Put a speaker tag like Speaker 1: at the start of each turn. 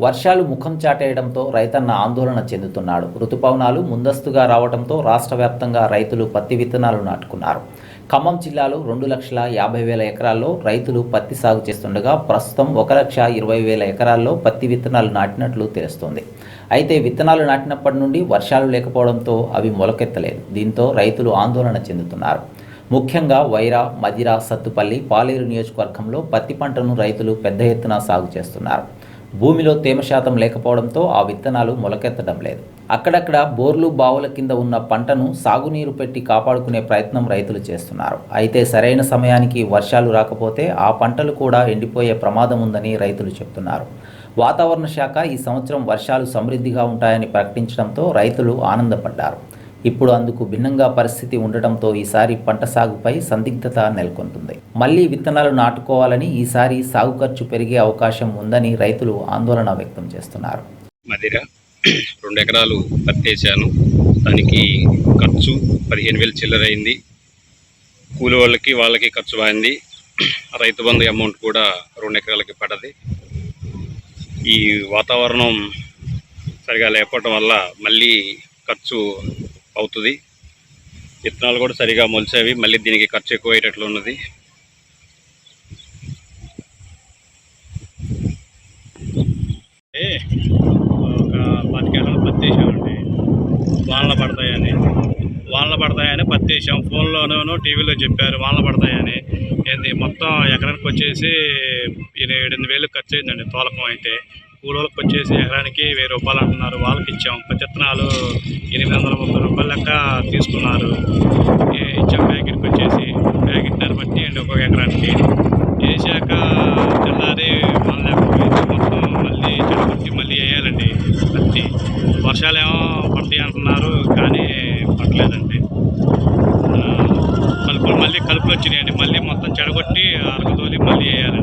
Speaker 1: వర్షాలు ముఖం చాటేయడంతో రైతన్న ఆందోళన చెందుతున్నాడు. రుతుపవనాలు ముందస్తుగా రావడంతో రాష్ట్ర వ్యాప్తంగా రైతులు పత్తి విత్తనాలు నాటుకున్నారు. ఖమ్మం జిల్లాలో 2,50,000 ఎకరాల్లో రైతులు పత్తి సాగు చేస్తుండగా ప్రస్తుతం 1,20,000 ఎకరాల్లో పత్తి విత్తనాలు నాటినట్లు తెలుస్తోంది. అయితే విత్తనాలు నాటినప్పటి నుండి వర్షాలు లేకపోవడంతో అవి మొలకెత్తలేదు. దీంతో రైతులు ఆందోళన చెందుతున్నారు. ముఖ్యంగా వైరా, మదిర, సత్తుపల్లి, పాలేరు నియోజకవర్గంలో పత్తి పంటను రైతులు పెద్ద ఎత్తున సాగు చేస్తున్నారు. భూమిలో తేమ శాతం లేకపోవడంతో ఆ విత్తనాలు మొలకెత్తడం లేదు. అక్కడక్కడ బోర్లు, బావుల కింద ఉన్న పంటను సాగునీరు పెట్టి కాపాడుకునే ప్రయత్నం రైతులు చేస్తున్నారు. అయితే సరైన సమయానికి వర్షాలు రాకపోతే ఆ పంటలు కూడా ఎండిపోయే ప్రమాదం ఉందని రైతులు చెబుతున్నారు. వాతావరణ శాఖ ఈ సంవత్సరం వర్షాలు సమృద్ధిగా ఉంటాయని ప్రకటించడంతో రైతులు ఆనందపడ్డారు. ఇప్పుడు అందుకు భిన్నంగా పరిస్థితి ఉండటంతో ఈసారి పంట సాగుపై సందిగ్ధత నెలకొంటుంది. మళ్లీ విత్తనాలు నాటుకోవాలని, ఈసారి సాగు ఖర్చు పెరిగే అవకాశం ఉందని రైతులు ఆందోళన వ్యక్తం చేస్తున్నారు.
Speaker 2: మదిర 2 ఎకరాలు పత్తేసాను. దానికి ఖర్చు 15,000 చిల్లరైంది. కూలి వాళ్ళకి ఖర్చు అయింది. రైతు బంధు అమౌంట్ కూడా 2 ఎకరాలకి పడ్డది. ఈ వాతావరణం సరిగా లేకపోవటం వల్ల మళ్ళీ ఖర్చు అవుతుంది. విత్తనాలు కూడా సరిగా మొలిచేవి, మళ్ళీ దీనికి ఖర్చు ఎక్కువ అయ్యేటట్లు ఉన్నది. ఒక 25 ఎకరాలు పత్తి వేసామండి. వానలు పడతాయని పత్తి వేసాం. ఫోన్లోనూ టీవీలో చెప్పారు వానలు పడతాయని. ఏంది మొత్తం ఎకరానికి వచ్చేసి 8,000 ఖర్చు అయిందండి. తోలకం అయితే కూలోళ్ళకి వచ్చేసి ఎకరానికి 1,000 రూపాయలు అంటున్నారు. వాళ్ళకి ఇచ్చాం. పత్తి విత్తనాలు 830 రూపాయలు లెక్క తీసుకున్నారు. ఇచ్చాం ప్యాకెట్కి వచ్చేసి. ప్యాకెట్నర బట్టి అండి ఒక్కొక్క ఎకరానికి. వేసాక తెల్లారి వాన లేకపోయింది. మొత్తం మళ్ళీ చెడగొట్టి మళ్ళీ వేయాలండి పత్తి. వర్షాలేమో పడతాయి అంటున్నారు కానీ పట్టలేదండి. మళ్ళీ కలుపులు వచ్చినాయండి. మళ్ళీ మొత్తం చెడగొట్టి అరకతోలి మళ్ళీ వేయాలి.